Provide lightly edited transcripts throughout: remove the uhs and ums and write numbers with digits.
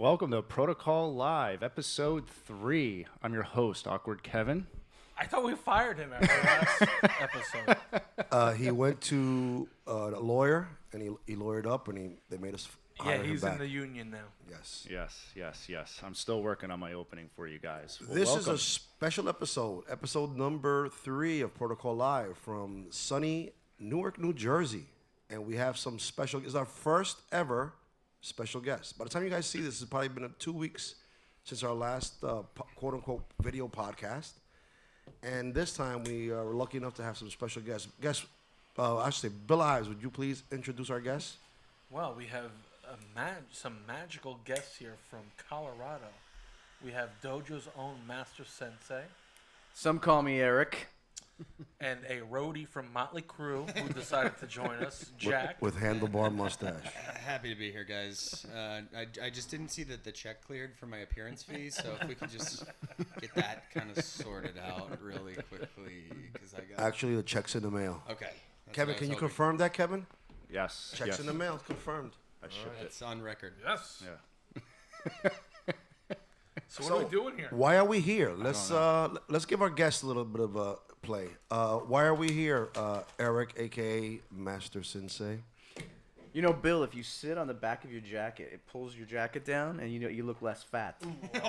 Welcome to Protocol Live, Episode 3. I'm your host, Awkward Kevin. I thought we fired him after last episode. He went to a lawyer, and he lawyered up, and they made us hire Yeah, him he's back. in the union now. Yes. Yes. I'm still working on my opening for you guys. Well, This welcome. is a special episode number 3 of Protocol Live from sunny Newark, New Jersey. And we have some special, it's our first ever special guest. By the time you guys see this, it's probably been 2 weeks since our last quote-unquote video podcast. And this time we are lucky enough to have some special guests. I should say, Bill Ives, would you please introduce our guests? Well, we have some magical guests here from Colorado. We have Dojo's own Master Sensei Some call me Eric. and a roadie from Motley Crue who decided to join us, Jack. With handlebar mustache. Happy to be here, guys. I just didn't see that the check cleared for my appearance fee, so if we could just get that kind of sorted out really quickly, because I got. Actually, the check's in the mail. Okay. That's Kevin, what I can was you hoping. confirm that, Kevin? Yes. Checks yes. in the mail, confirmed. I shipped it. It's on record. Yes. Yeah. So what are we doing here? Why are we here? Let's give our guests a little bit of a play. Why are we here, Eric, aka Master Sensei? You know, Bill, if you sit on the back of your jacket, it pulls your jacket down, and you look less fat.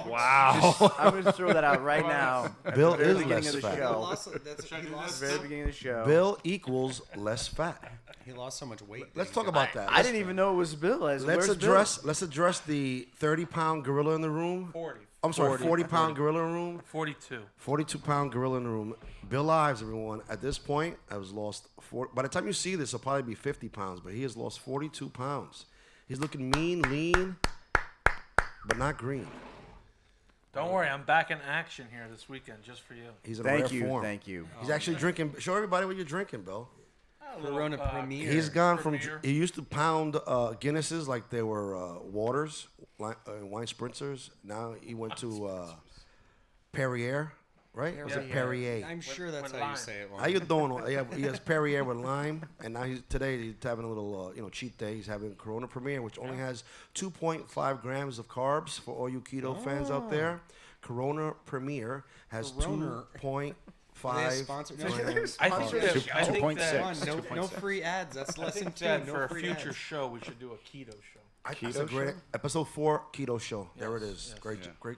Wow. I'm going to throw that out right now. At Bill the very is beginning less of the fat. show. He At lost, the very beginning of the show. Bill equals less fat. he lost so much weight. Let's talk about that. I didn't even know it was Bill. Let's Where's address the 30-pound gorilla in the room. 40. I'm sorry, 40-pound gorilla in the room. 42. 42-pound gorilla in the room. Bill Ives, everyone. At this point, I was lost. By the time you see this, he'll probably be 50 pounds, but he has lost 42 pounds. He's looking mean, lean, but not green. Don't worry, I'm back in action here this weekend just for you. He's in Thank rare you, form. thank you. He's actually drinking. Show everybody what you're drinking, Bill. Corona Premier. He's gone from. Premier. He used to pound Guinnesses like they were waters, wine spritzers. Now he went to Perrier, right? Was it Perrier? I'm sure that's with how lime. you say it. How you doing? He has Perrier with lime, and now today he's having a little cheat day. He's having Corona Premier, which only has 2.5 grams of carbs for all you keto fans out there. Corona Premier has Corona. 2.5. Are they a sponsor? No, grams. I think, I think 2.6. that, Come on, no free ads. That's I lesson think 2. that No for a free future ads. show, we should do a keto show. That's a great episode 4 keto show. There it is. Yes. Great, Yeah. great.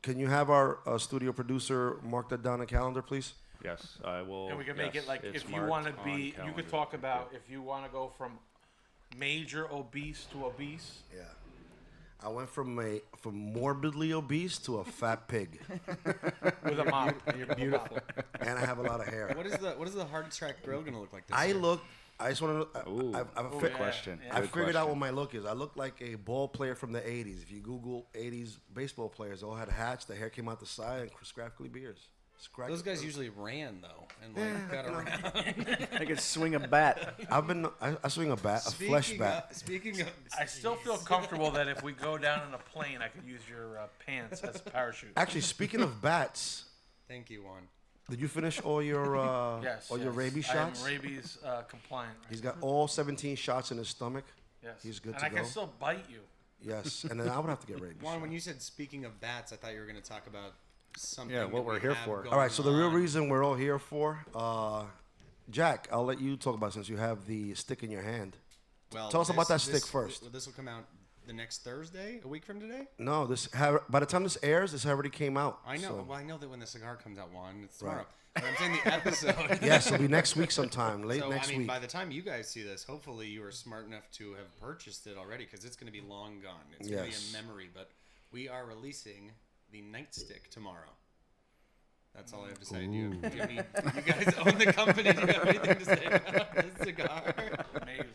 Can you have our studio producer mark that down on the calendar, please? Yes, I will. And we can make yes, it like it's if you marked want to on be, you calendar. could talk about if you want to go from major obese to obese. Yeah. I went from morbidly obese to a fat pig, With a mop. You're beautiful. and I have a lot of hair. What is the hard track grill gonna look like this I year? look. I just want to. Ooh, good question. yeah. I Good figured out question. what my look is. I look like a ball player from the '80s. If you Google '80s baseball players, they all had hats. The hair came out the side and scraggly beards. Those guys usually ran though, and like got around. I could swing a bat. I swing a bat, a flesh bat. Speaking of, I still feel comfortable that if we go down in a plane, I could use your pants as a parachute. Actually, speaking of bats, thank you, Juan. did you finish all your Yes. all your yes. rabies shots? I am rabies compliant. Right He's got all 17 shots in his stomach. Yes. He's good and to I can go. still bite you. Yes, and then I would have to get rabies. Juan, when you said speaking of bats, I thought you were going to talk about something. Yeah, what that we're we here have for. going All right, so the real on. reason we're all here for, Jack, I'll let you talk about it since you have the stick in your hand. Well, Tell us about that stick first. This will come out the next Thursday, a week from today. No, by the time this airs, this already came out. I know. so- Well, I know that when the cigar comes out, Juan, it's Right. tomorrow. But I'm saying the episode. Yes, it'll be next week sometime, late So next I mean, week. by the time you guys see this, hopefully you are smart enough to have purchased it already, because it's going to be long gone. It's going to Yes. be a memory. But we are releasing the nightstick tomorrow. That's all I have to say. Do you guys own the company. Do you have anything to say about this cigar? Amazing.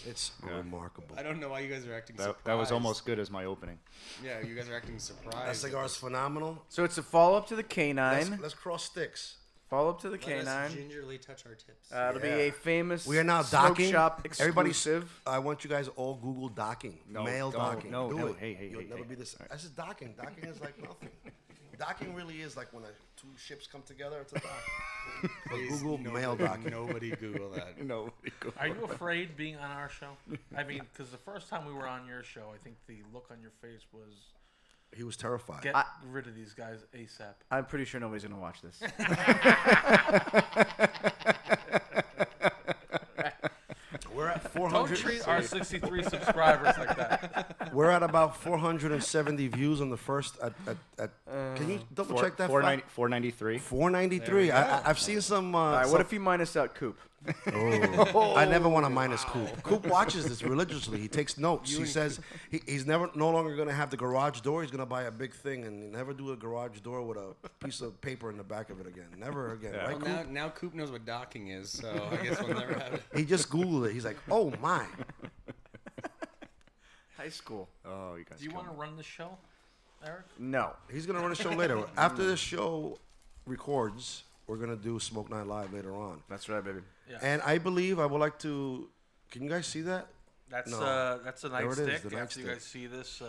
It's remarkable. I don't know why you guys are acting That surprised. was almost good as my opening. Yeah, you guys are acting That surprised. cigar is phenomenal. So it's a follow-up to the Canine. Let's cross sticks. Follow-up to the Let us Canine. gingerly touch our tips. It'll be Yeah. a famous We are now smoke docking. shop Everybody, exclusive. I want you guys all Google docking. No, male don't. docking. No, Do no. it. Hey, You'll hey, never hey. be this. This is docking. Docking is like nothing. docking really is like when two ships come together. It's a dock. But Please, Google mail docking. Nobody Google that. No. Are you afraid being on our show? I mean, because the first time we were on your show, I think the look on your face was He was terrified. get rid of these guys ASAP. I'm pretty sure nobody's gonna watch this. We're at Don't 400. treat our 63 subscribers like that. We're at about 470 views on the first. Can you double check that? 493. 493. I've seen some. All right, what if you minus out Coop? I never want to minus Coop. Coop watches this religiously. He takes notes. He says he's no longer going to have the garage door. He's going to buy a big thing and never do a garage door with a piece of paper in the back of it again. Never again. Yeah. Right, Well, Coop? now Coop knows what docking is, so I guess we'll never have it. He just Googled it. He's like, oh my. High school. Oh, you guys. Do you killed want to run the show, Eric? No. He's going to run a show later. After this show records, we're going to do Smoke Night Live later on. That's right, baby. Yeah. And I believe I would like to. Can you guys see that? That's No. that's a There it is, nightstick. the After you nightstick. guys see this,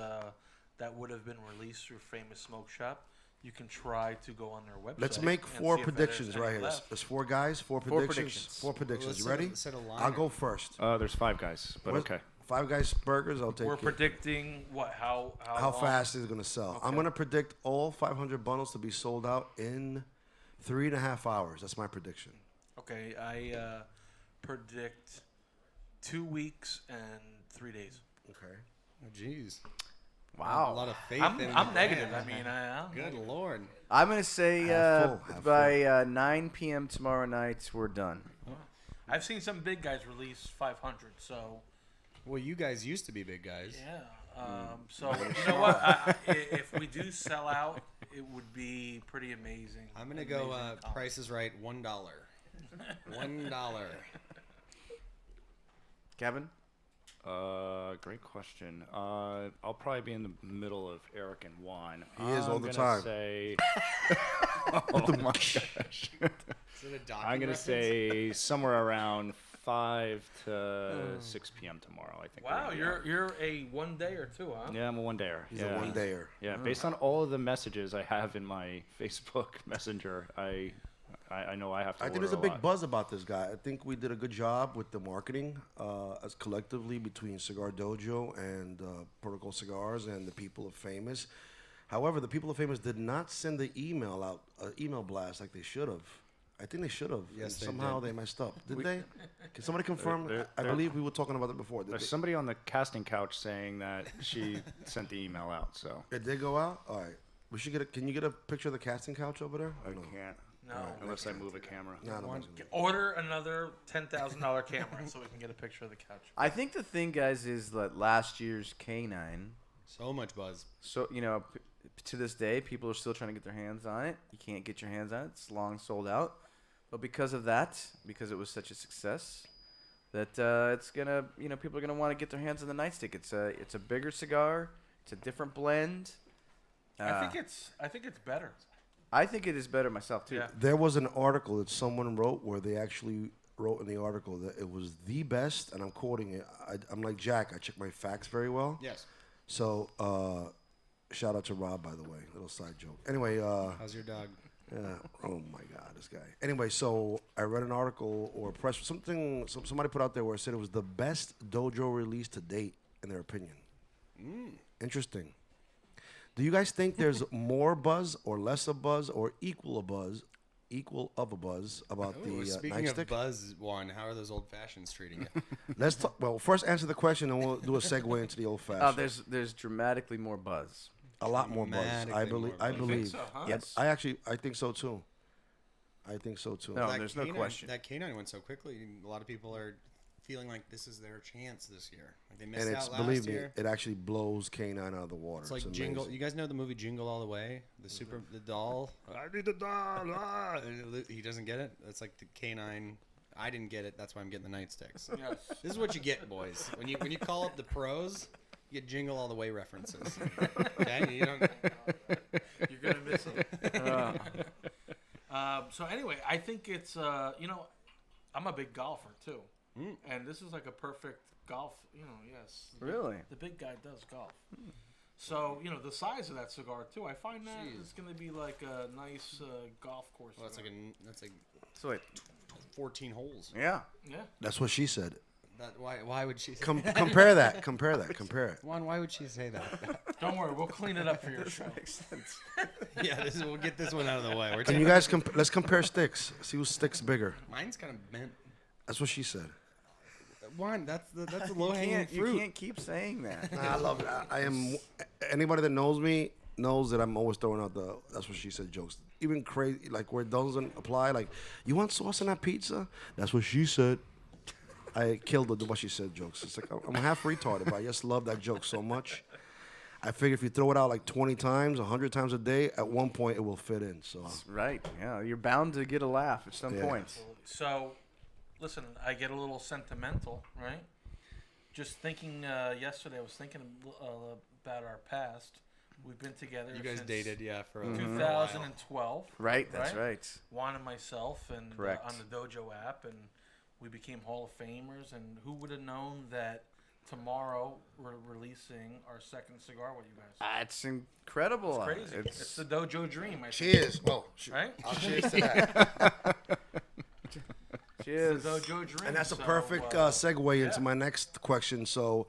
that would have been released through Famous Smoke Shop. You can try to go on their website. Let's make and 4 see if predictions there's right any here. left. There's 4 guys, 4 predictions. 4 predictions. Let's You ready? set a line. I'll go first. There's 5 guys, but Where's- okay. 5 guys burgers. I'll take We're it. predicting what? How How long? fast is it going to sell? I'm Okay. going to predict all 500 bundles to be sold out in 3.5 hours. That's my prediction. Okay, I predict 2 weeks and 3 days. Okay. Oh, jeez. Wow. A lot of faith I'm in negative. man. I mean, I'm Good negative. lord. I'm gonna say Half by 9 p.m. tomorrow night we're done. I've seen some big guys release 500. So Well, you guys used to be big guys. yeah. So you know what? If we do sell out, it would be pretty amazing. I'm gonna go Amazing accomplishment. Price is Right, $1. $1. Kevin? Great question. I'll probably be in the middle of Eric and Juan. He is all the I'm time. gonna say. Oh my gosh. Is it a docking I'm gonna reference? say somewhere around 5 to 6 p.m. tomorrow. I think. we're Wow, gonna be on. you're a 1 day or 2, huh? Yeah, I'm a one-dayer. He's yeah. a one-dayer. Yeah, based on all of the messages I have in my Facebook Messenger, I know I have to. I think order there's a big lot. buzz about this guy. I think we did a good job with the marketing as collectively between Cigar Dojo and Protocol Cigars and the people of Famous. However, the people of Famous did not send the email out, email blast like they should have. I think they should have. Yes, they somehow did. they messed up. Did they? Can somebody confirm? They're- I believe we were talking about it before. Did There's they- somebody on the casting couch saying that she sent the email out. So It did go out. All right. We should get. Can you get a picture of the casting couch over there? I Or no? can't. No. Unless I move a camera. No, no, One- no. Order another $10,000 camera so we can get a picture of the couch. I think the thing, guys, is that last year's K9, So much buzz. so, to this day, people are still trying to get their hands on it. You can't get your hands on it. It's long sold out. But because of that, because it was such a success, that it's going to, people are going to want to get their hands on the nightstick. It's a bigger cigar. It's a different blend. I think it's better. I think it is better myself, too. Yeah. There was an article that someone wrote where they actually wrote in the article that it was the best, and I'm quoting it. I'm like Jack. I check my facts very well. Yes. So, shout out to Rob, by the way. Little side joke. Anyway, How's your dog? oh my God, this guy. Anyway, so I read an article or press something somebody put out there where it said it was the best dojo release to date in their opinion. Interesting. Do you guys think there's more buzz or less of buzz or equal of a buzz about Ooh, the speaking of nightstick? buzz, Juan, how are those old fashions treating you? Let's talk. Well, first answer the question, and we'll do a segue into the old fashioned. There's dramatically more buzz. A lot more buzz. I dramatically believe. more I buzz. believe. so, huh? Yes. I think so too. I think so too. No. That there's no canine- question. That canine went so quickly. A lot of people are feeling like this is their chance this year. Like they And missed it's out last believe me, year. it actually blows K9 out of the water. It's like amazing. Jingle. You guys know the movie Jingle All the Way? The doll. I need the doll. Ah! And he doesn't get it. It's like the canine. I didn't get it. That's why I'm getting the nightsticks. Yes. This is what you get, boys. When you call up the pros, you get Jingle All the Way references. Okay, you don't. You're gonna miss it. So anyway, I think it's I'm a big golfer too, and this is like a perfect golf. Yes. Really? The big guy does golf. So, the size of that cigar, too, I find that it's going to be like a nice golf course. Well, that's like So wait, 14 holes. yeah. Yeah. That's what she said. Why would she say Compare that. Compare it. Juan, why would she say that? Don't worry, we'll clean it up for your show. Makes sense. Yeah, we'll get this one out of the way. And you guys, let's compare sticks. See whose stick's bigger. Mine's kind of bent. That's what she said. Juan, that's the low hanging You fruit. can't keep saying that. Nah, I love it. I am. Anybody that knows me knows that I'm always throwing out the "that's what she said" jokes. Even crazy, like where it doesn't apply. Like, you want sauce on that pizza? That's what she said. I killed the what she said jokes. It's like I'm half retarded, but I just love that joke so much. I figure if you throw it out like 20 times, 100 times a day, at one point it will fit in. So Right. Yeah. You're bound to get a laugh at some Yeah. point. So, listen, I get a little sentimental, right? Just thinking yesterday, I was thinking about our past. We've been together. You guys since dated, yeah, for a 2012. Right. That's right. Juan and myself, and Correct. on the Dojo app, and we became Hall of Famers. And who would have known that tomorrow we're releasing our second cigar with you guys? It's incredible. It's crazy. It's the Dojo dream. I think. cheers. Oh, Right? I'll cheers to that. Cheers. It's the Dojo dream. And that's a So, perfect segue into my next question. So,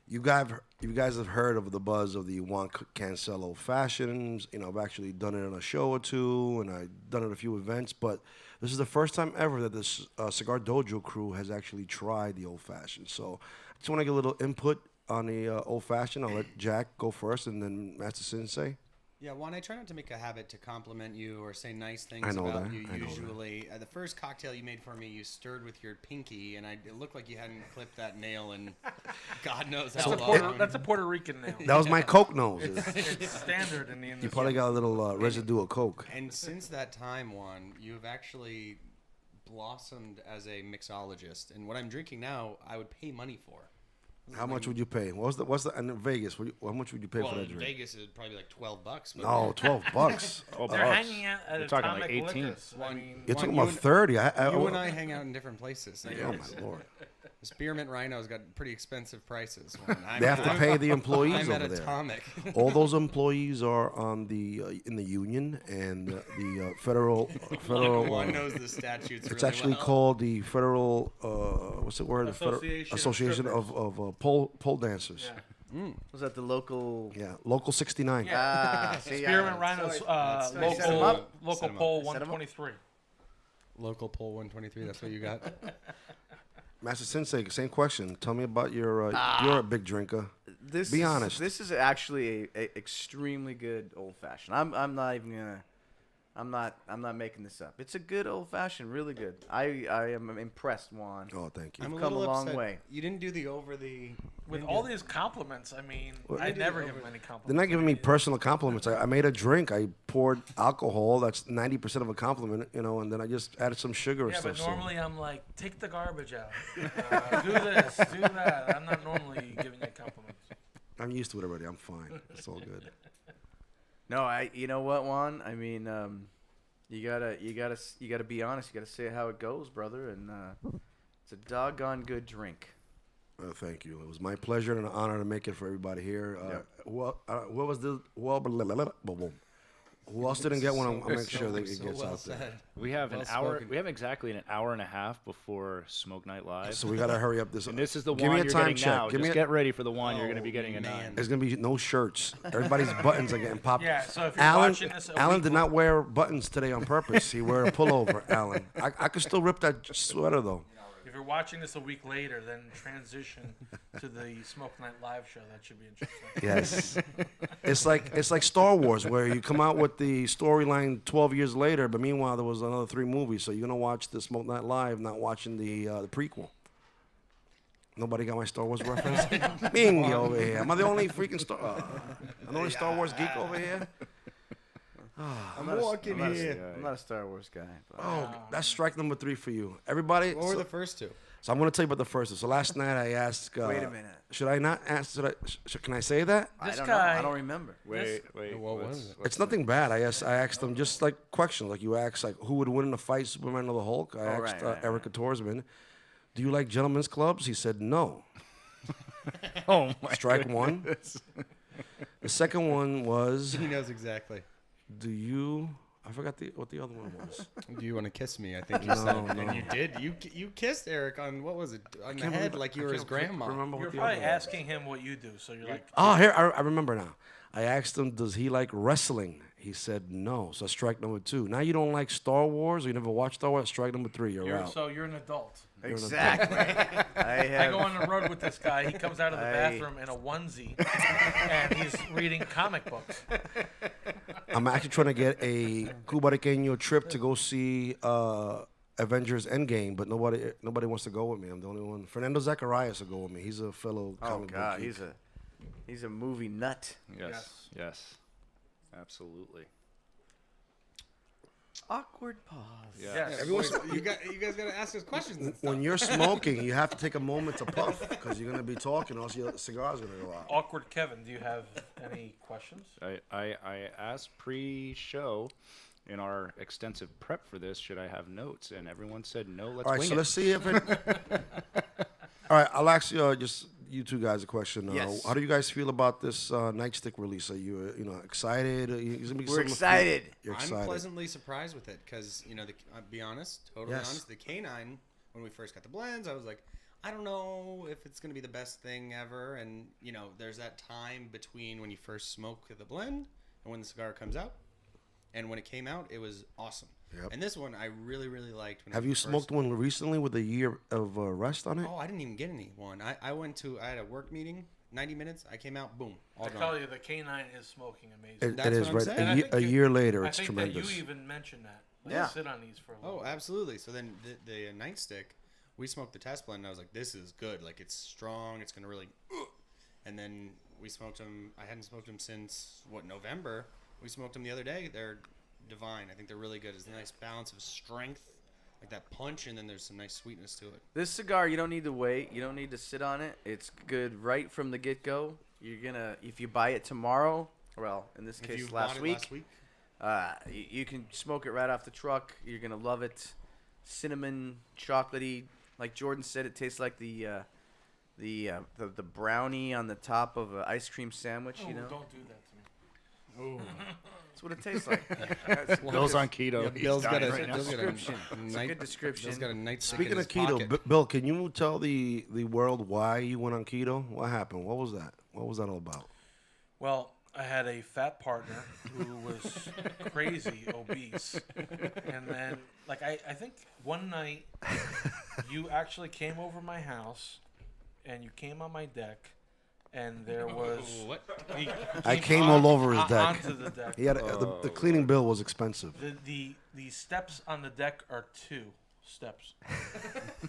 you guys have heard of the buzz of the Juan Cancelo fashions. I've actually done it on a show or two, and I've done it at a few events. But this is the first time ever that this Cigar Dojo crew has actually tried the old fashioned. So, I just want to get a little input on the old fashioned. I'll let Jack go first, and then Master Sensei. Yeah, Juan, I try not to make a habit to compliment you or say nice things I know about that. you. I know that. Usually, the first cocktail you made for me, you stirred with your pinky, and it looked like you hadn't clipped that nail in God knows how long. That's a Puerto Rican nail. That was my Coke nose. It's standard in the industry. You probably got a little residue of Coke. And since that time, Juan, you've actually blossomed as a mixologist. And what I'm drinking now, I would pay money for. How much would you pay? What's the in Vegas? How much would you pay Well, for that in drink? Vegas, it'd probably be like $12. But No, $12. Oh, They're bucks. hanging out at We're talking Atomic like 18. Liquors. I mean, You're Juan, talking you about and- 30. you and I hang out in different places. Oh my lord! The Spearmint Rhino's got pretty expensive prices. Juan. They have to pay the employees I'm at over there. Atomic. All those employees are on the in the union and the federal. Juan knows the statutes It's really actually well. called the federal. What's the word? The Federal Association of Association of pole dancers. yeah. Was that the local? Yeah, local 69. Ah, see, Spearmint Rhinos, That's- Set 'em local up. local Set 'em up. poll Set 'em up. 123. Local poll 123. That's what you got. Master Sensei, same question. Tell me about your. You're a big drinker. This Be is, honest. This is actually a extremely good old fashioned. I'm not even gonna. I'm not making this up. It's a good old fashioned, really good. I am impressed, Juan. Oh, thank you. I'm come a little long upset. way. You didn't do the over the. With all these compliments, I mean, Well, I never give them any compliments. They're not giving me personal compliments. I made a drink. I poured alcohol. That's 90% of a compliment, and then I just added some sugar and Yeah, stuff. but normally I'm like, take the garbage out. Do this, do that. I'm not normally giving you compliments. I'm used to it already. I'm fine. It's all good. No, you know what, Juan? I mean, you gotta be honest. You gotta say how it goes, brother. And it's a doggone good drink. Thank you. It was my pleasure and an honor to make it for everybody here. Yep. What was the who else didn't get one? I'll make sure that it gets well out there. said. We have Well an hour. spoken. We have exactly an hour and a half before Smoke Night Live. So we gotta hurry up this. and this is the Give one me a you're time getting check. now. Give me Just a- get ready for the one you're going to be Oh, getting at man. 9. There's gonna be no shirts. Everybody's buttons are getting popped. Yeah, so if you're Alan, watching this, Alan did not wear buttons today on purpose. He wore a pullover. Alan, I could still rip that sweater though. If you're watching this a week later, then transition to the Smoke Night Live show. That should be interesting. Yes, it's like Star Wars, where you come out with the storyline 12 years later, but meanwhile there was another 3 movies. So you're gonna watch the Smoke Night Live, not watching the prequel. Nobody got my Star Wars reference. Mingy over here. Am I the only freaking Star? I'm the only Star Wars geek over here. I'm not I'm not a Star Wars guy. But Oh, that's strike number 3 for you, everybody. What were So, the first two? so I'm gonna tell you about the first one. So last night I asked. Wait a minute. Should I not ask? Can I say that? I This don't guy- know. I don't remember. Wait. What what's- was it? what's It's nothing bad. I asked them just like questions, like you asked, like who would win in a fight, Superman or the Hulk. I asked right, Erica Torsman, do you like gentlemen's clubs? He said no. Oh my Strike one. The second one was, He knows exactly. do you? I forgot what the other one was. Do you want to kiss me? I think you No, said, no. and you did. You kissed Eric on what was it? On the head, like you were his grandma. Remember You're what the probably other one was. asking him what you do, so you're like, Oh, here I remember now. I asked him, does he like wrestling? He said no. So strike number 2. Now you don't like Star Wars, or you never watched Star Wars. Strike number 3. You're out. so you're an adult. Exactly. I go on the road with this guy. He comes out of the I- bathroom in a onesie, and he's reading comic books. I'm actually trying to get a Cubariqueño trip to go see Avengers Endgame, but nobody wants to go with me. I'm the only one. Fernando Zacharias will go with me. He's a fellow Oh comic God, book geek. he's a movie nut. Yes. Absolutely. Awkward pause. Yeah. Yes. Everyone's, you guys got to ask us questions. And stuff. When you're smoking, you have to take a moment to puff because you're gonna be talking, or else your cigar's gonna go out. Awkward Kevin, do you have any questions? I asked pre-show in our extensive prep for this, should I have notes? And everyone said no. Let's All right, wing so it. let's see if it. All right, I'll ask you just you two guys a question. Yes. How do you guys feel about this nightstick release? Are you excited? We're excited. You're I'm excited. pleasantly surprised with it because I'll be honest, totally Yes. honest. The K9, when we first got the blends, I was like, I don't know if it's gonna be the best thing ever. And there's that time between when you first smoke the blend and when the cigar comes out. And when it came out, it was awesome. Yep. And this one I really, really liked. When Have it you first- smoked one recently with a year of rest on it? Oh, I didn't even get any one. I had a work meeting, 90 minutes. I came out, boom, all I gone. tell you, the K9 is smoking amazing. It That's is what I'm right. saying. And I think A you- year later, I it's think tremendous. that you even mentioned that. Let's Yeah. sit on these for a little Oh, bit. absolutely. So then the nightstick, we smoked the test blend, and I was like, this is good. Like, it's strong. It's going to really... And then we smoked them. I hadn't smoked them since, November? We smoked them the other day. They're divine. I think they're really good. It's a nice balance of strength, like that punch, and then there's some nice sweetness to it. This cigar, you don't need to wait. You don't need to sit on it. It's good right from the get-go. If you buy it tomorrow, well, in this If case, you bought last it week, last week, you can smoke it right off the truck. You're gonna love it. Cinnamon, chocolatey. Like Jordan said, it tastes like the brownie on the top of an ice cream sandwich. Oh, You know, don't do that to me. that's what it tastes like. Bill's on keto. Yeah, He's Bill's got dying a right now. description. It's a good description. Bill's got a night Speaking of keto, Bill, can you tell the world why you went on keto? What happened? What was that? What was that all about? Well, I had a fat partner who was crazy obese. And then, I think one night you actually came over my house and you came on my deck and there was... what? he I came all over his deck. Onto the deck. He had the cleaning bill was expensive. The steps on the deck are 2 steps.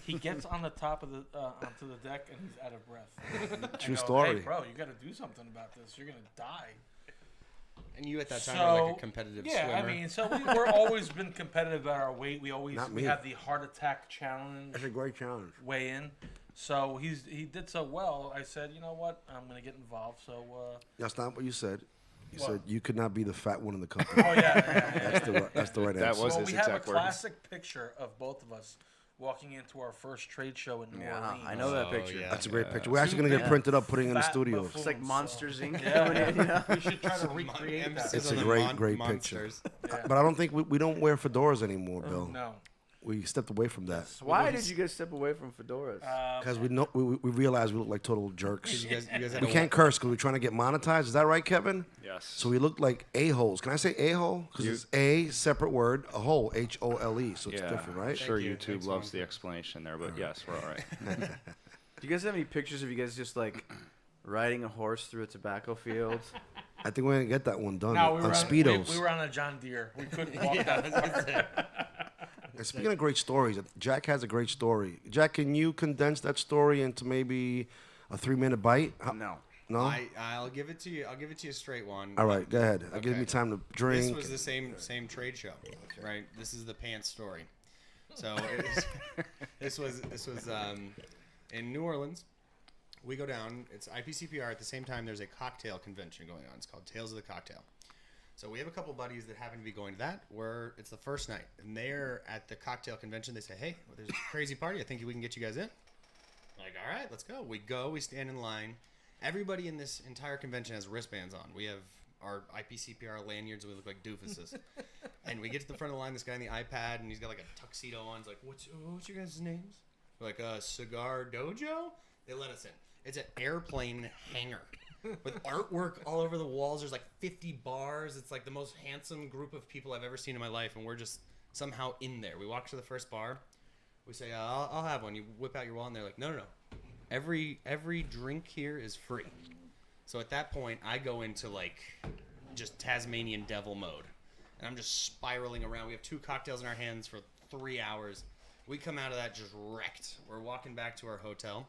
He gets on the top of the onto the deck and he's out of breath. True I go, story. Hey, bro, you got to do something about this. You're gonna die. And you at that time were like a competitive yeah, swimmer. I mean, so we're always been competitive at our weight. We Not we me. have the heart attack challenge That's a great challenge. weigh in. So he did so well. I said, you know what? I'm gonna get involved. So That's not what you said. You What? said you could not be the fat one in the company. oh yeah. That's the right That answer. was Well, his we have a exact words. classic picture of both of us walking into our first trade show in New Yeah, Orleans. I know that Oh, picture. yeah. That's a great picture. We're actually gonna get Yeah. printed up, putting it in the Fat studio. buffoon. It's like So- Monsters Inc. Yeah, coming in, you know? we should try to recreate that. It's on a the great picture. monsters. Yeah. But I don't think we don't wear fedoras anymore, Bill. No. We stepped away from that Why did you guys step away from fedoras? because we realized we look like total jerks. You guys had We to can't curse because we're trying to get monetized. Is that right, Kevin? Yes. So we look like a-holes. Can I say a-hole? Because it's a separate word, a hole, H-O-L-E. So it's yeah, different, I'm right? sure Thank you. YouTube Thanks, loves Mom. the explanation there, but yes, we're all right. Do you guys have any pictures of you guys just like riding a horse through a tobacco field? I think we're gonna get that one done No, we on were Speedos. we were on a John Deere. We couldn't walk that. And speaking of great stories, Jack has a great story. Jack, can you condense that story into maybe a 3-minute bite? No. No. I'll give it to you. I'll give it to you a straight one. All right, go ahead. Give Okay. me time to drink. This was the same trade show, right? This is the pants story. So this was in New Orleans. We go down. It's IPCPR. At the same time, there's a cocktail convention going on. It's called Tales of the Cocktail. So we have a couple buddies that happen to be going to that. It's the first night, and they're at the cocktail convention. They say, "Hey, well, there's a crazy party. I think we can get you guys in." I'm like, all right, let's go. We go. We stand in line, Everybody in this entire convention has wristbands on. We have our IPCPR lanyards. We look like doofuses. And we get to the front of the line. This guy on the iPad, and he's got like a tuxedo on. He's like, "What's your guys' names?" We're like, Cigar Dojo. They let us in. It's an airplane hangar with artwork all over the walls. There's like 50 bars. It's like the most handsome group of people I've ever seen in my life, and we're just somehow in there. We walk to the first bar. We say, I'll have one. You whip out your wallet, and they're like, no. Every drink here is free. So at that point, I go into like just Tasmanian devil mode. And I'm just spiraling around. We have 2 cocktails in our hands for 3 hours. We come out of that just wrecked. We're walking back to our hotel.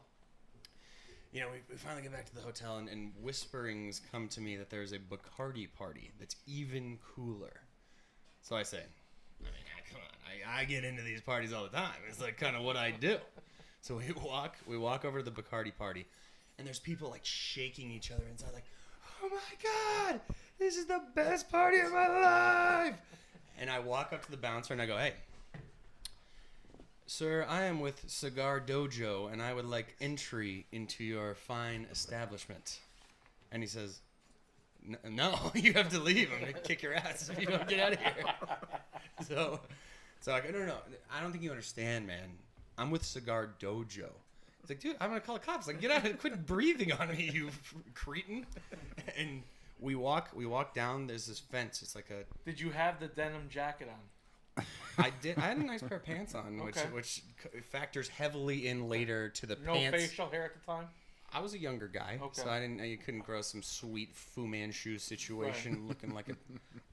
You know, we finally get back to the hotel, and whisperings come to me that there's a Bacardi party that's even cooler. So I say, I mean, come on. I get into these parties all the time. It's like kind of what I do. So we walk over to the Bacardi party, and there's people like shaking each other inside, like, oh my God, this is the best party of my life. And I walk up to the bouncer and I go, hey, sir, I am with Cigar Dojo, and I would like entry into your fine establishment. And he says, no, you have to leave. I'm going to kick your ass if you don't get out of here. So I go, no, I don't think you understand, man. I'm with Cigar Dojo. It's like, dude, I'm going to call the cops. Like, get out and quit breathing on me, you cretin. And we walk down. There's this fence. It's like a... Did you have the denim jacket on? I did. I had a nice pair of pants on, Okay. which factors heavily in later to the No pants. facial hair at the time? I was a younger guy, Okay. so you couldn't grow some sweet Fu Manchu situation looking like a...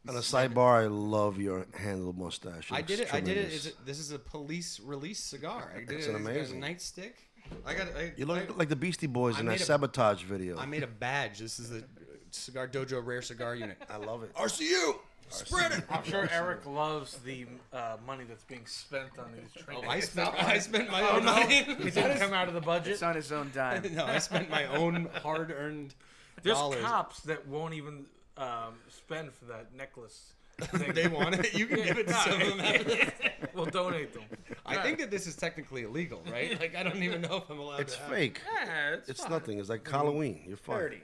On a sidebar, I love your handle mustache. It I did looks it. I did it. tremendous. This is a police release cigar. I did It's it. an There's a amazing. nightstick. You look like the Beastie Boys I in that made a- Sabotage video. I made a badge. This is the Cigar Dojo Rare Cigar Unit. I love it. RCU! Spread it! I'm sure Eric loves the money that's being spent on these trainings. I spent my own money. It didn't come out of the budget. It's on his own dime. No, I spent my own hard-earned There's dollars. cops that won't even spend for that necklace. thing. They want it. You can give it to some of them. We'll donate them. I think that this is technically illegal, right? Like, I don't even know if I'm allowed It's to have fake. Yeah, It's fine. nothing. It's like Halloween. You're fine. Dirty.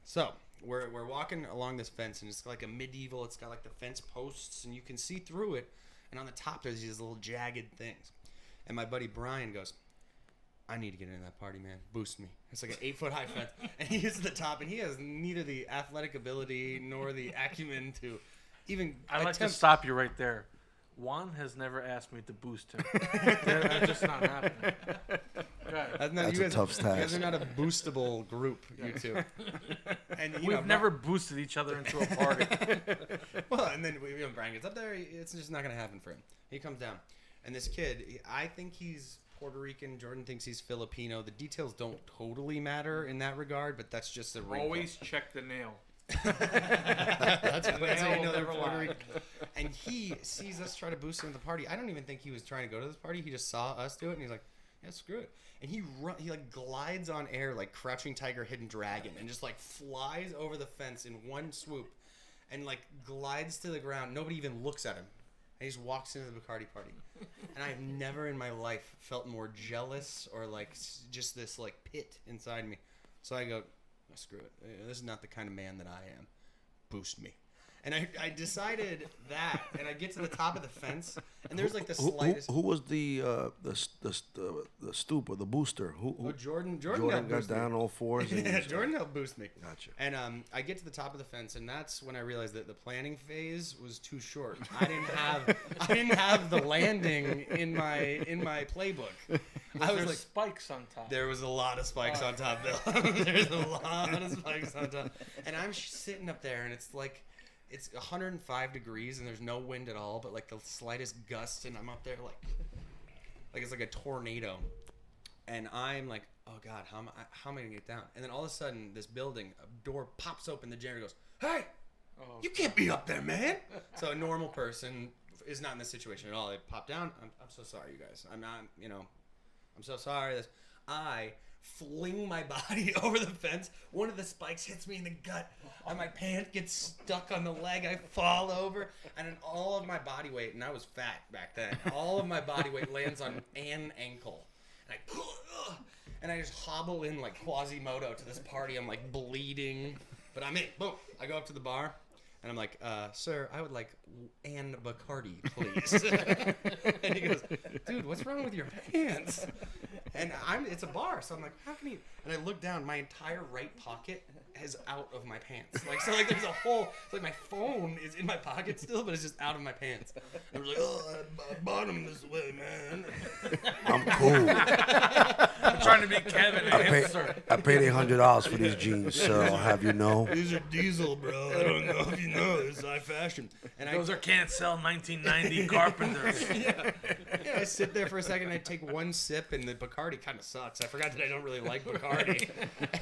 So we're walking along this fence, and it's like a medieval. It's got like the fence posts, and you can see through it. And on the top, there's these little jagged things. And my buddy Brian goes, "I need to get into that party, man. Boost me." It's like an 8-foot-high fence, and he is at the top, and he has neither the athletic ability nor the acumen to even. I'd like to attempt- stop you right there. Juan has never asked me to boost him. That's just not happening. Go ahead. That's a tough You guys task. are not a boostable group, you two. And you know, We've never boosted each other into a party. Well, and then Brian gets up there. It's just not going to happen for him. He comes down, and this kid, I think he's Puerto Rican. Jordan thinks he's Filipino. The details don't totally matter in that regard, but that's just a wrinkle. Always check the nail. that's how you know they're never Puerto lie. Rican. And he sees us try to boost him at the party. I don't even think he was trying to go to this party. He just saw us do it, and he's like, "Yeah, screw it." And he like glides on air like Crouching Tiger, Hidden Dragon, and just like flies over the fence in one swoop, and like glides to the ground. Nobody even looks at him. And he just walks into the Bacardi party. And I've never in my life felt more jealous or like just this like pit inside me. So I go, "Oh, screw it. This is not the kind of man that I am. Boost me." And I decided that, and I get to the top of the fence, and there's like the slightest. Who was the stoop or the booster? Oh, Jordan Jordan helped got boost me. down all fours. And Yeah, Jordan helped boost me. Gotcha. And I get to the top of the fence, and that's when I realized that the planning phase was too short. I didn't have the landing in my playbook. I was There's like, spikes on top. there was a lot of spikes on top, Bill. There's a lot of spikes on top, and I'm sitting up there, and it's like. It's 105 degrees and there's no wind at all, but like the slightest gust, and I'm up there like it's like a tornado, and I'm like, oh god, how am I gonna get down? And then all of a sudden, this building, a door pops open, the janitor goes, "Hey, you can't be up there, man!" So a normal person is not in this situation at all. They pop down. I'm so sorry, you guys. I'm not, I'm so sorry. I fling my body over the fence. One of the spikes hits me in the gut, and my pant gets stuck on the leg. I fall over, and then all of my body weight, and I was fat back then, all of my body weight lands on an ankle. and I just hobble in like Quasimodo to this party. I'm like bleeding, but I'm in. Boom! I go up to the bar, and I'm like, "Sir, I would like an Bacardi, please." And he goes, "Dude, what's wrong with your pants?" And it's a bar, so I'm like, "How can he?" And I look down, my entire right pocket is out of my pants. Like, so like there's a whole, it's like my phone is in my pocket still, but it's just out of my pants. I was like, "Oh, I bought them this way, man." I'm cool. I'm trying to be Kevin, a hipster. I paid $800 for these jeans, sir. I'll have you know. These are diesel, bro. I don't know if you know. It's high fashion. And Those are can't sell 1990 Carpenters. yeah, I sit there for a second. I take one sip, and the Bacardi kind of sucks. I forgot that I don't really like Bacardi.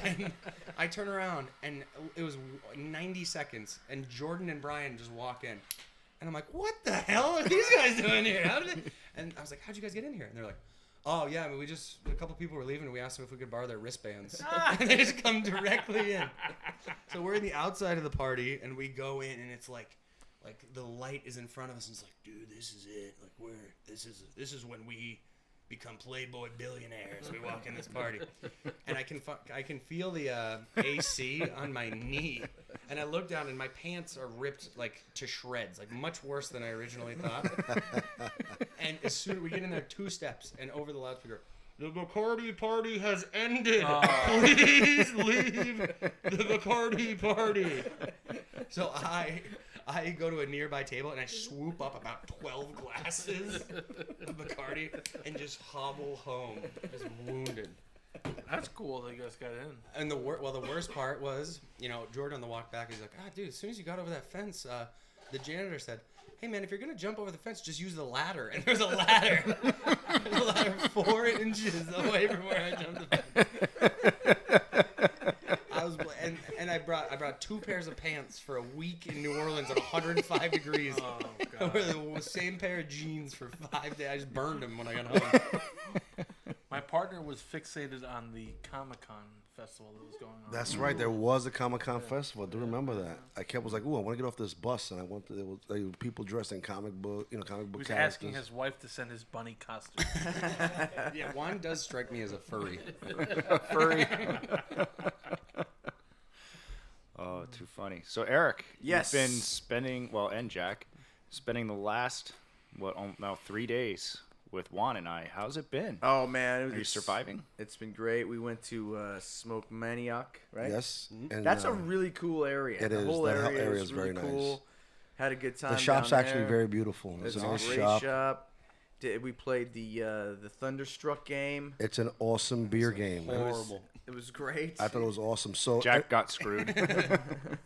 And I turn around, and it was 90 seconds, and Jordan and Brian just walk in. And I'm like, what the hell are these guys doing here? How did they? And I was like, how'd you guys get in here? And they're like, oh, yeah, I mean, a couple people were leaving, and we asked them if we could borrow their wristbands. And they just come directly in. So we're in the outside of the party, and we go in, and it's like the light is in front of us, and it's like, dude, this is it. Like, this is when we become Playboy billionaires. We walk in this party, and I can feel the AC on my knee, and I look down, and my pants are ripped like to shreds, like much worse than I originally thought. And as soon as we get in there, 2 steps, and over the loudspeaker, the Bacardi party has ended. Please leave the Bacardi party. So I go to a nearby table and I swoop up about 12 glasses of Bacardi and just hobble home, just wounded. That's cool that you guys got in. And the worst part was, Jordan on the walk back, he's like, dude, as soon as you got over that fence, the janitor said, hey man, if you're gonna jump over the fence, just use the ladder. And there's a ladder. There's a ladder 4 inches away from where I jumped the fence. I brought 2 pairs of pants for a week in New Orleans at 105 degrees. Oh, I God. wore the same pair of jeans for 5 days. I just burned them when I got home. My partner was fixated on the Comic-Con festival that was going on. That's right. There was a Comic-Con festival. I do remember that. I was like, ooh, I want to get off this bus, and there were people dressed in comic book He was characters. asking his wife to send his bunny costume. Yeah, Juan does strike me as a furry. Furry. Oh, too funny. So Eric, Yes. you've been spending, and Jack, spending the last, now 3 days with Juan and I. How's it been? Oh man, Are you surviving? It's been great. We went to Smoke Maniac, right? Yes. And, That's a really cool area. it the is. whole That area area is is really very cool. nice. Had a good time. the shop's down actually there. very beautiful. It's It's a a nice great shop. shop. We played the Thunderstruck game. It's an awesome beer game. Horrible. It was great. I thought it was awesome. So Jack got screwed.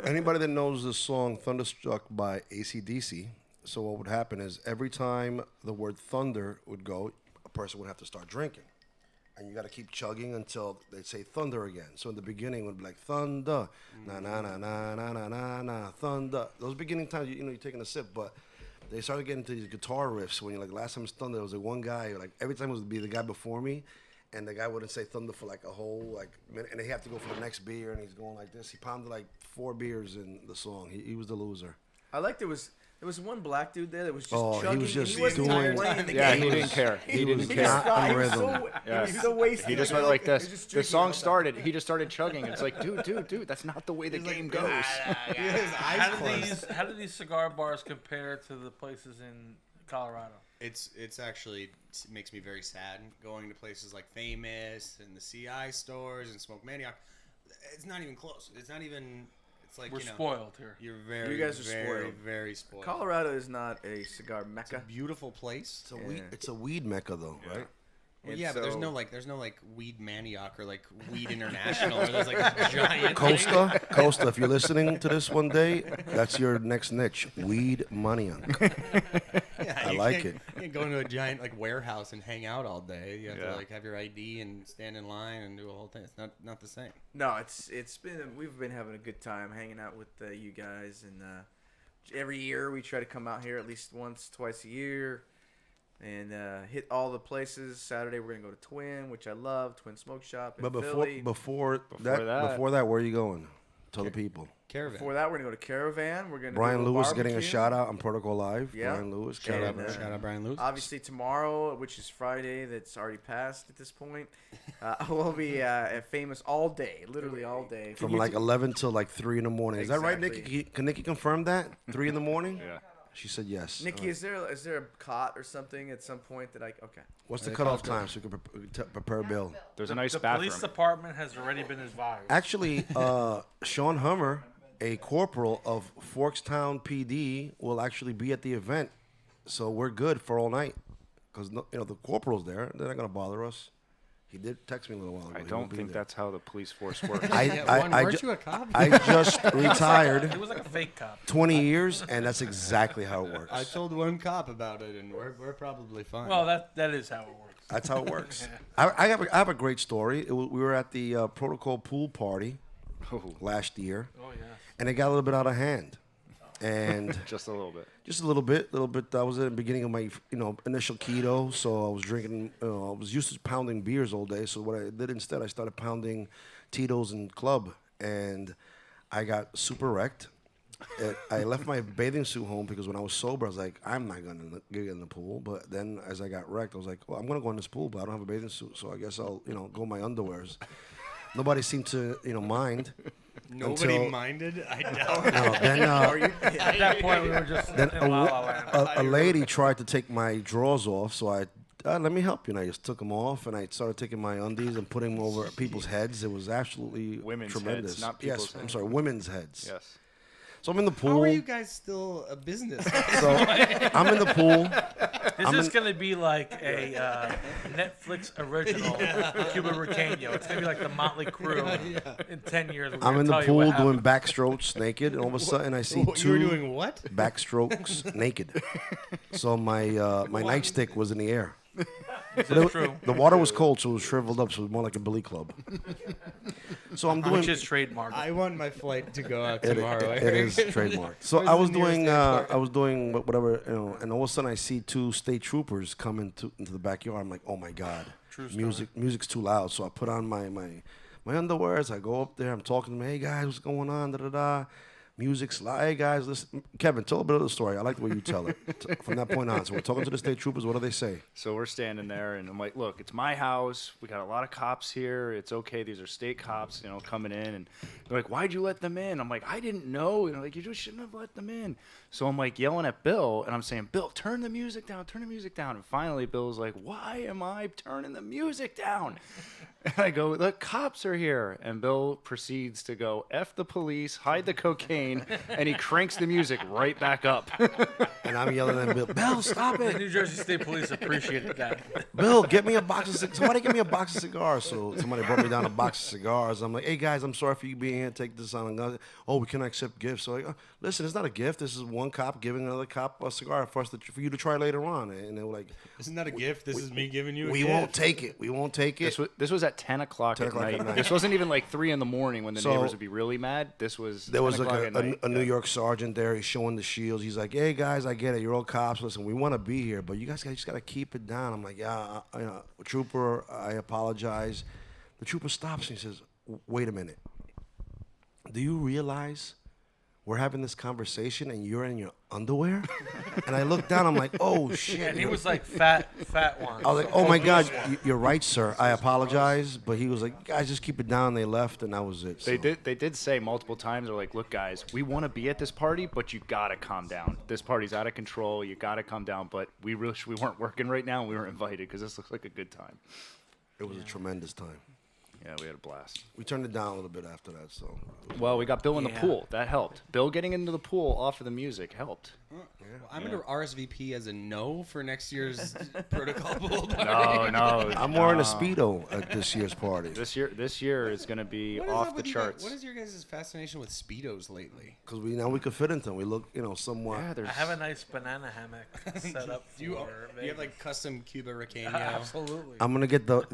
anybody that knows the song Thunderstruck by AC/DC, so what would happen is every time the word thunder would go, a person would have to start drinking. And you got to keep chugging until they say thunder again. So in the beginning it would be like thunder, na na na na na na na na thunder. Those beginning times, you're taking a sip, but they started getting to these guitar riffs when you're like, last time it was thunder, there was like one guy, like every time it would be the guy before me, and the guy wouldn't say thunder for like a whole minute, and they have to go for the next beer, and he's going like this. He pounded like 4 beers in the song. He was the loser. I liked there was one black dude there that was just Oh, he chugging. was just and he wasn't even doing- playing the Yeah, game. he didn't care. He didn't was care. not He on was rhythm. so, Yeah. he was so wasted. He just Like, went like he was this. just The drinking song all the time. started. He just started chugging. It's like, dude, that's not the way the game goes. His eyes closed. How do these cigar bars compare to the places in Colorado? It's actually it makes me very sad going to places like Famous and the CI stores and Smoke Maniac. It's not even close. It's not even. It's like We're spoiled here. You're very. You guys are very, spoiled. Very spoiled. Colorado is not a cigar mecca. Beautiful place. It's a weed mecca though, right? Well, And yeah, but there's so- no Weed Maniac or like Weed International or there's like a giant Costa, if you're listening to this one day, that's your next niche, weed maniac. Yeah, I you like can't- it. You can't go into a giant like warehouse and hang out all day. You have Yeah. to like have your ID and stand in line and do a whole thing. It's not the same. No, we've been having a good time hanging out with you guys, and every year we try to come out here at least once, twice a year, and hit all the places. Saturday we're gonna go to Twin, which I love, Twin Smoke Shop in But Philly. before that. that, where are you going? Tell the people. Caravan. Before that, we're gonna go to Caravan. We're gonna Brian do a Lewis getting a barbecue. shout out on Protocol Live. Yeah. Brian Lewis. Shout out, And, shout out Brian Lewis. Obviously tomorrow, which is Friday, that's already passed at this point. We'll be at Famous all day, literally all day. From like 11 till like 3 in the morning. Is that right, Exactly. Nikki? Can Nikki confirm that? 3 in the morning? Yeah. She said yes. Nikki, is there a cot or something at some point that okay? What's the cutoff time so we can prepare Bill? There's a nice The bathroom. police department has already been advised. Actually, Sean Hummer, a corporal of Forkstown PD, will actually be at the event. So we're good for all night. Because, the corporal's there. They're not going to bother us. He did text me a little while ago. I He don't won't be think there. that's how the police force works. Weren't you a cop? I just retired It was like a fake cop. 20 years, and that's exactly how it works. I told one cop about it, and we're probably fine. Well, that is how it works. That's how it works. I have a great story. We were at the Protocol pool party Oh, last year, Oh yeah. and it got a little bit out of hand. And just a little bit. just a little bit. I was at the beginning of my, initial keto, so I was drinking. I was used to pounding beers all day. So what I did instead, I started pounding Tito's and Club, and I got super wrecked. I left my bathing suit home because when I was sober, I was like, I'm not gonna get in the pool. But then as I got wrecked, I was like, well, I'm gonna go in this pool, but I don't have a bathing suit, so I guess I'll, go in my underwears. Nobody seemed to, mind. Nobody until- minded. I doubt. No, then At that point, we were just then in La La Land. a lady tried to take my drawers off, so I let me help you. And I just took them off, and I started taking my undies and putting them over people's heads. It was absolutely Women's tremendous. heads, not people's yes, I'm heads. sorry, women's heads. Yes. So I'm in the How pool. are you guys still a business? So I'm in the pool. This is going to be like a Netflix original, Cuba Riqueño. It's going to be like the Motley Crue in 10 years. We're I'm gonna in the tell you pool what doing happened. backstrokes naked, and all of a sudden I see You two were doing what? backstrokes naked. So my nightstick was in the air. This is true. The water was cold, so it was shriveled up, so it was more like a billy club. So I'm doing. Which is trademark. I want my flight to go out It tomorrow. is trademarked. So Where's I the was nearest doing airport? I was doing whatever, and all of a sudden I see two state troopers come into the backyard. I'm like, oh my god, True story. music's too loud. So I put on my underwears. I go up there. I'm talking to them. Hey guys, what's going on? Da da da. Music's loud. Hey guys, listen. Kevin, tell a bit of the story. I like the way you tell it. From that point on, so we're talking to the state troopers. What do they say? So we're standing there, and I'm like, look, it's my house. We got a lot of cops here. It's okay. These are state cops, coming in. And they're like, why'd you let them in? I'm like, I didn't know. Like, you just shouldn't have let them in. So I'm like yelling at Bill, and I'm saying, Bill, turn the music down. Turn the music down. And finally, Bill's like, why am I turning the music down? And I go, the cops are here. And Bill proceeds to go, F the police, hide the cocaine, and he cranks the music right back up. And I'm yelling at Bill. Bill, stop The it. New Jersey State Police appreciated that. Bill, get me a box of somebody get me a box of cigars. So somebody brought me down a box of cigars. I'm like, hey guys, I'm sorry for you being here. Take this on. Oh, we cannot accept gifts. So like, listen, it's not a gift. This is one cop giving another cop a cigar for you to try later on. And they were like, Isn't that a gift? This is me giving you a we gift. won't take it. We won't take it. This was at 10 o'clock, 10 o'clock at at night. night. This wasn't even like 3 in the morning when the So- neighbors would be really mad. This was There 10 was o'clock like at night. a New York sergeant there. He's showing the shields. He's like, "Hey guys, I get it. You're all cops. Listen, we want to be here, but you guys just gotta keep it down." I'm like, "Yeah, trooper, I apologize." The trooper stops and he says, "Wait a minute. Do you realize we're having this conversation and you're in your underwear?" And I look down. I'm like, "Oh shit!" And he was like fat one. I was like, "Oh my God, you're right, sir. I apologize." But he was like, "Guys, just keep it down." They left, and that was it. They So- did say multiple times, they're like, look, guys, we want to be at this party, but you got to calm down. This party's out of control. You got to calm down. But we wish we weren't working right now, and we were invited because this looks like a good time. It was a tremendous time. Yeah, we had a blast. We turned it down a little bit after that. So Well, we got Bill in the Yeah. pool. That helped. Bill getting into the pool off of the music helped. I'm going to RSVP as a no for next year's protocol pool party. No. I'm wearing a Speedo at this year's party This year is going to be What is off up the with you guys- charts. What is your guys' fascination with Speedos lately? because we could fit into them. We look, somewhat. Yeah, there's I have a nice banana hammock set up for Do you maybe. have like custom Cuba Riqueño? Absolutely. I'm gonna get was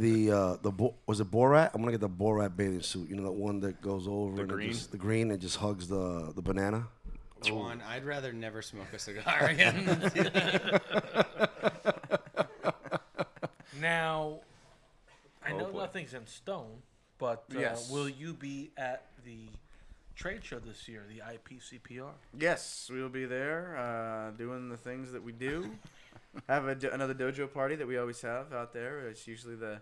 it Borat? I'm gonna get the Borat bathing suit. You know, that one that goes over The and green? the green and just hugs the banana. Juan, I'd rather never smoke a cigar again. Now, I Oh, know boy. nothing's in stone, but Yes. will you be at the trade show this year, the IPCPR. Yes, we will be there doing the things that we do. Have another dojo party that we always have out there. It's usually the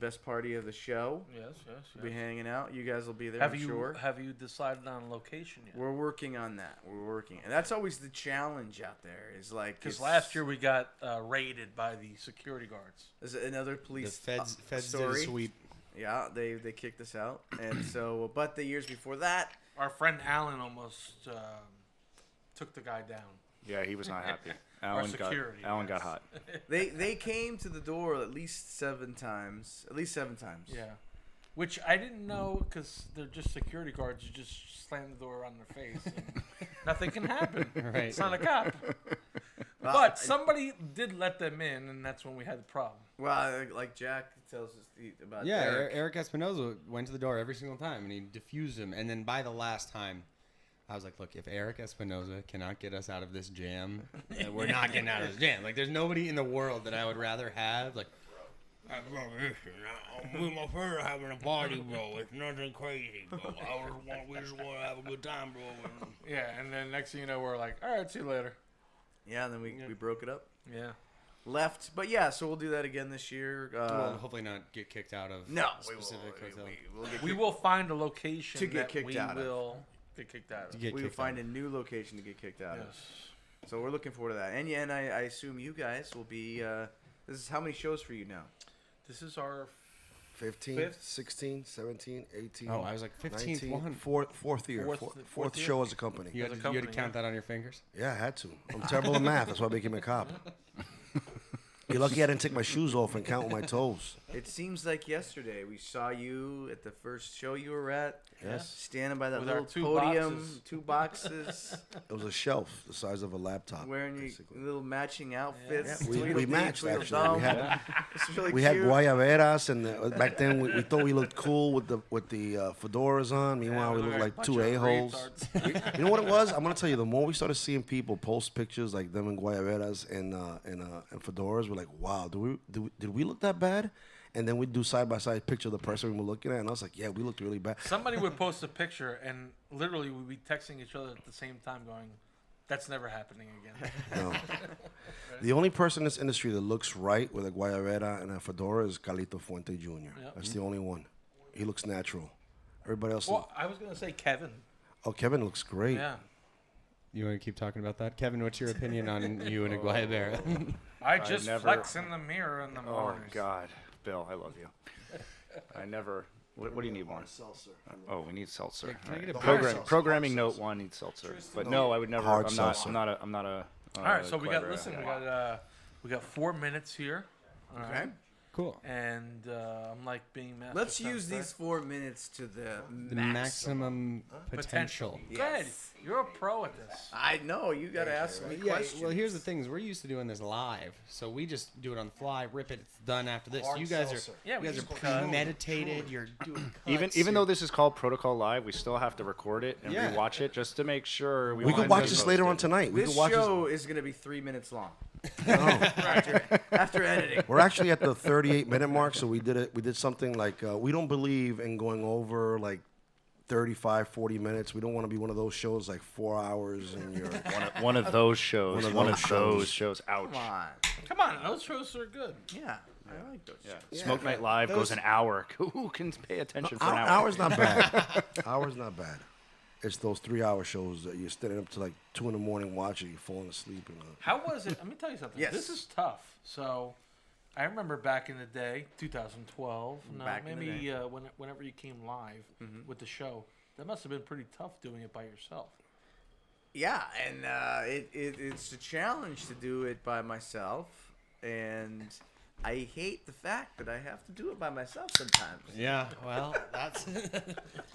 best party of the show. Yes. We'll be hanging out. You guys will be there, Have I'm you sure. have you decided on a location yet? We're working on that. And that's always the challenge out there. Is like Because last year we got raided by the security guards. is another The police feds did a story. sweep. Yeah, they kicked us out, and so but the years before that, Our friend Alan almost took the guy down. Yeah, he was not happy. security, Alan got yes. hot. they came to the door at least seven times. Yeah. Which I didn't know because they're just security guards. You just slam the door on their face. And nothing can happen. Right. It's not a cop. Well, But somebody did let them in, and that's when we had the problem. Well, like Jack tells us about Yeah, Derek. Eric Espinoza went to the door every single time, and he diffused him. And then by the last time, I was like, look, if Eric Espinoza cannot get us out of this jam, we're not getting out of this jam. Like, there's nobody in the world that I would rather have. Like, me and my friend are having a party, bro. It's nothing crazy, bro. We just want to have a good time, bro. Yeah, and then next thing you know, we're like, all right, see you later. Yeah, and then we broke it up. Yeah. Left, but yeah, so we'll do that again this year. Well, hopefully not get kicked out of No, a specific hotel. we'll get We will find a location To get that kicked we out of. will get kicked out of. Get we will kicked find out. a new location to get kicked out of. Yes. So we're looking forward to that. And yeah, and I assume you guys will be. This is how many shows for you now? This is our 15, Fifth? 16, 17, 18. Oh, I was like 15th 19, one. fourth year. Fourth- Fourth fourth year? show as a company. You had, As a to, you had to company, count yeah. that on your fingers? Yeah, I had to. I'm terrible at math. That's why I became a cop. You're lucky I didn't take my shoes off and count with my toes. It seems like yesterday we saw you at the first show you were at. Yes. Standing by that With our little two podium, boxes. 2 boxes, It was a shelf the size of a laptop. wearing your basically. little matching outfits. Yeah, we Tweedledee, matched, Tweedledum. actually. We had- It's really We had cute. guayaberas, and back then we thought we looked cool with the fedoras on. Meanwhile, we looked like bunch two of a-holes. retards. You know what it was? I'm gonna tell you. The more we started seeing people post pictures like them in guayaberas and fedoras, we're like, wow, did we look that bad? And then we'd do side by side picture of the person we were looking at, and I was like, yeah, we looked really bad. Somebody would post a picture, and literally we'd be texting each other at the same time, going, "That's never happening again." No. The only person in this industry that looks right with a guayabera and a fedora is Carlito Fuente Jr. Yep. That's the only one. He looks natural. Everybody else. Well, I was gonna say Kevin. Oh, Kevin looks great. Yeah, You want to keep talking about that? Kevin, what's your opinion on you and a guayabera? I just never- flex in the mirror in the Oh morning. God, Bill, I love you. I never. What do you need more? Seltzer. Oh, we need seltzer. Yeah, can I All get a right. hard seltzer? Programming note 1 needs seltzer. But no, I would never. Hard I'm not. seltzer. I'm not a. All right, so we got. Clever, Listen, yeah. we got 4 minutes here. All Okay. right. Cool. And I'm like being master. Let's use sensei. these 4 minutes to the The maximum potential. Good. Yes. You're a pro at this. I know you got to ask me Yeah, questions. well, here's the thing: is we're used to doing this live, so we just do it on the fly, rip it, it's done after this. Hard You guys seltzer. are, Yeah, we you guys are just cut. premeditated. You're doing Even cuts, even though you're- this is called Protocol Live, we still have to record it and Yeah. rewatch it just to make sure We want could it watch to this post later it. on tonight. We This could watch show is going to be 3 minutes long No. after editing. We're actually at the 38-minute mark, so we did it. We did something like we don't believe in going over like 35, 40 minutes. We don't want to be one of those shows like 4 hours and you're. One of those shows. One of One those of those shows. shows. Ouch. Come on. Come on, those shows are good. Yeah, I like those. Yeah. shows. Smoke Night Live goes an hour. Who can pay attention for an hour? Hour's not bad. Hour's not bad. It's those 3-hour shows that you're standing up to like 2 in the morning watching, you're falling asleep. And, How was it? Let me tell you something. Yes. This is tough. So, I remember back in the day, 2012. No, Back in the maybe whenever you came live with the show, that must have been pretty tough doing it by yourself. Yeah, and it's a challenge to do it by myself, and I hate the fact that I have to do it by myself sometimes. Yeah, well, that's.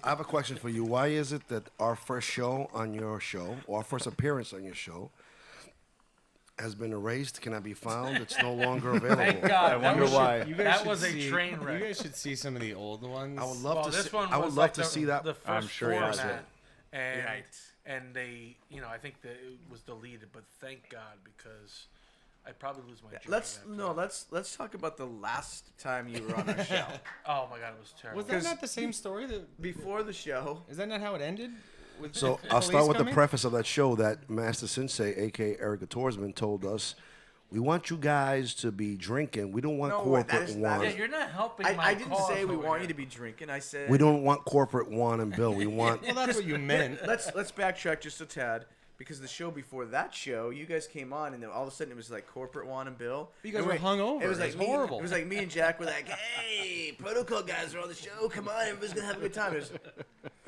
I have a question for you. Why is it that our first show on your show, or our first appearance on your show, has been erased, cannot be found, it's no longer available? Thank God. I wonder why. You guys That should was a see- train wreck. You guys should see some of the old ones. I would love Well, to this see. one I would was love like to the, see that. The first I'm sure he has format. it. And Right. and they, I think that it was deleted, but thank God because I'd probably lose my job. Let's talk about the last time you were on our show. Oh my god, it was terrible. Was that not the same story? Before the show. Is that not how it ended? With So the I'll start police with the coming? preface of that show that Master Sensei, a.k.a. Erica Torsman, told us. We want you guys to be drinking. We don't want No, corporate that is- one. Yeah, you're not helping my I didn't cause say we over want here. you to be drinking. I said We don't want corporate Juan and Bill. We want. Well, that's what you meant. let's backtrack just a tad because the show before that show, you guys came on and then all of a sudden it was like corporate Juan and Bill. You guys And were we- hungover. It was like It's me, horrible. It was like me and Jack were like, "Hey, protocol guys are on the show. Come on, everybody's gonna have a good time." It was,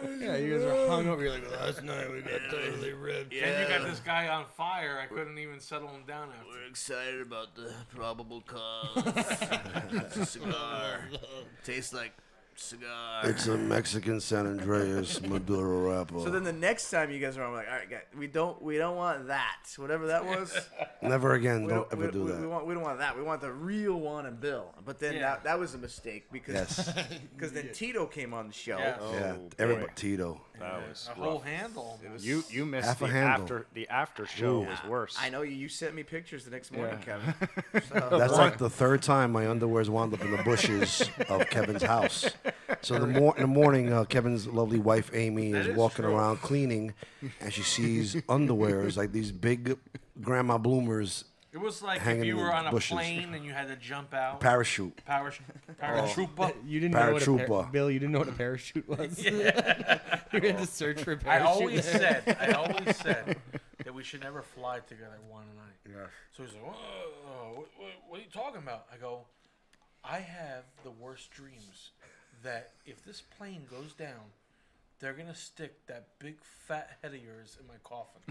Yeah, you guys were hungover. You're like, last night we got totally ripped. And you got this guy on fire. I couldn't even settle him down after. We're excited about the probable cause. It's a cigar. Tastes like cigar. It's a Mexican San Andreas Maduro wrapper. So then the next time you guys are on, I'm like, all right, guys, we don't want that. Whatever that was. Never again. We Don't ever do we that. don't want that. We want the real Juan and Bill. But then Yeah. that was a mistake because Yes. then Tito came on the show. Yeah. Yeah. Oh, Everybody. boy. Tito. That was A rough. whole handle. You missed Half a the handle. after show Ooh. was worse. I know you sent me pictures the next morning, Yeah. Kevin. So, That's like the third time my underwear's wound up in the bushes of Kevin's house. So in the morning, Kevin's lovely wife Amy is is walking true. around cleaning, and she sees underwears like these big grandma bloomers It was like Hanging if you in were the on a bushes. plane and you had to jump out. parachute. Paratrooper. You didn't know what a Paratrooper. Bill. You didn't know what a parachute was. you had to search for a I parachute. always said that we should never fly together one night. Yeah. So he's like, "Whoa, what are you talking about?" I go, "I have the worst dreams that if this plane goes down, they're gonna stick that big fat head of yours in my coffin."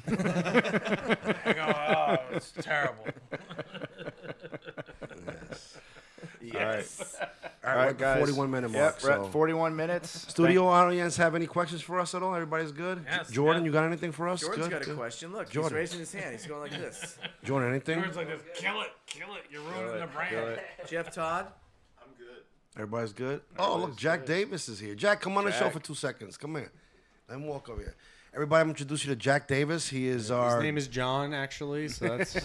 I go, "Oh, it's terrible." yes. All right, guys. 41-minute mark. Yep, we're so. at 41 minutes. Studio audience have any questions for us at all? Everybody's good? Yes, Jordan, yeah. you got anything for us? Jordan's Good, got a good. question. Look, Jordan. he's raising his hand. He's going like this. Jordan, anything? Jordan's like this, kill it, you're ruining the brand. Jeff Todd. Everybody's good? Oh, look, Jack Davis is here. Jack, come on the show for 2 seconds. Come here. Let him walk over here. Everybody, I'm introduce you to Jack Davis. He is our... His name is John, actually, so that's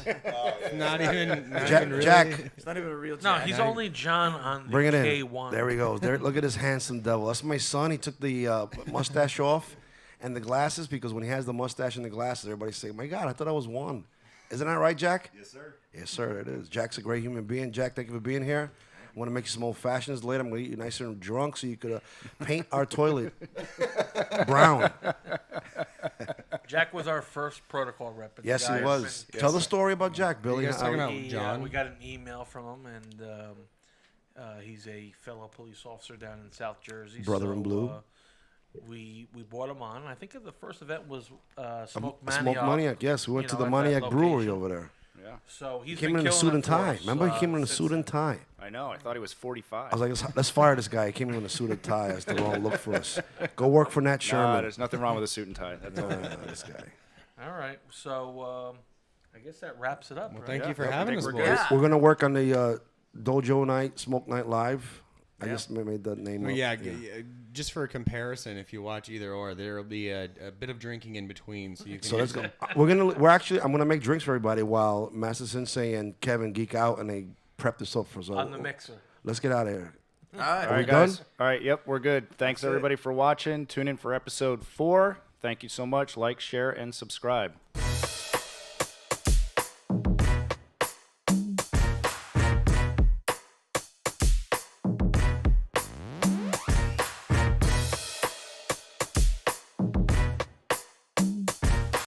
not even really. Jack, It's not even a real No, Jack. he's only John on the bring it in. K1. There he goes. There, look at this handsome devil. That's my son. He took the mustache off and the glasses because when he has the mustache and the glasses, everybody say, my God, I thought I was one. Isn't that right, Jack? Yes, sir. Yes, sir, it is. Jack's a great human being. Jack, thank you for being here. I want to make you some old fashions later. I'm going to get you nicer and drunk so you could paint our toilet brown. Jack was our first protocol rep. at the Yes, he Guys. was. And Tell the story about Jack, Billy. You guys talking about he, John? we got an email from him, and he's a fellow police officer down in South Jersey. Brother in blue. We brought him on. I think the first event was Smoke Smoke Maniac. Maniac, yes. We went you to know, the at that Maniac Brewery location. over there. Yeah, So He he's came been in a killing suit it and for tie. us, Remember, he came in a since suit and then. tie. I know. I thought he was 45. I was like, let's fire this guy. He came in with a suit and tie. That's the wrong look for us. Go work for Nat Nah, Sherman. there's nothing wrong with a suit and tie. That's all. This guy. All right. So I guess that wraps it up. Well, right? thank Yeah, you for I having think us, we're boys. good. Yeah. We're going to work on the Dojo Night, Smoke Night Live. I Yeah. just made that name Well, up. yeah, just for a comparison, if you watch either or, there will be a bit of drinking in between, so you can. So let's go. I'm gonna make drinks for everybody while Master Sensei and Kevin geek out and they prep this up for us. On the mixer. Let's get out of here. All right. All right, we guys. done? All right, yep, we're good. Thanks, That's it. everybody, for watching. Tune in for episode 4. Thank you so much. Like, share, and subscribe.